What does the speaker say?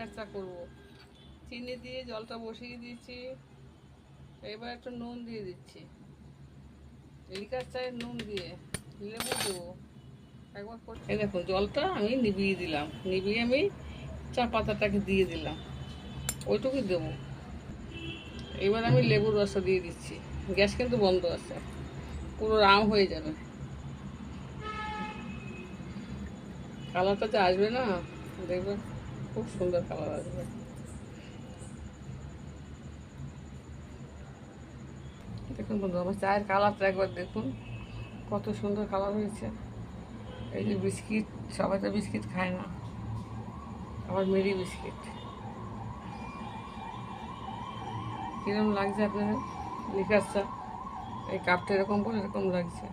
Liquor চা করবো। চিনি দিয়ে জলটা বসিয়ে দিয়েছি, এবার একটু নুন দিয়ে দিচ্ছি। লিকার চায়ের নুন দিয়ে লেবু দেবো একবার। এই দেখুন জলটা আমি নিভিয়ে দিলাম, নিভিয়ে আমি চা পাতাটাকে দিয়ে দিলাম, ওইটুকুই দেবো। এবার আমি লেবুর রসটা দিয়ে দিচ্ছি। গ্যাস কিন্তু বন্ধ আছে, পুরো রাম হয়ে যাবে। কালারটা যে আসবে না, দেখবেন খুব সুন্দর কালার আসবে। দেখুন বন্ধু, আমার চায়ের কালারটা একবার দেখুন, কত সুন্দর কালার হয়েছে। এই যে বিস্কিট, সবাই তো বিস্কিট খায় না, আবার মেরি বিস্কিট। কিরকম লাগছে আপনাদের লিকার চা? এই কাপটা এরকম বলে এরকম লাগছে।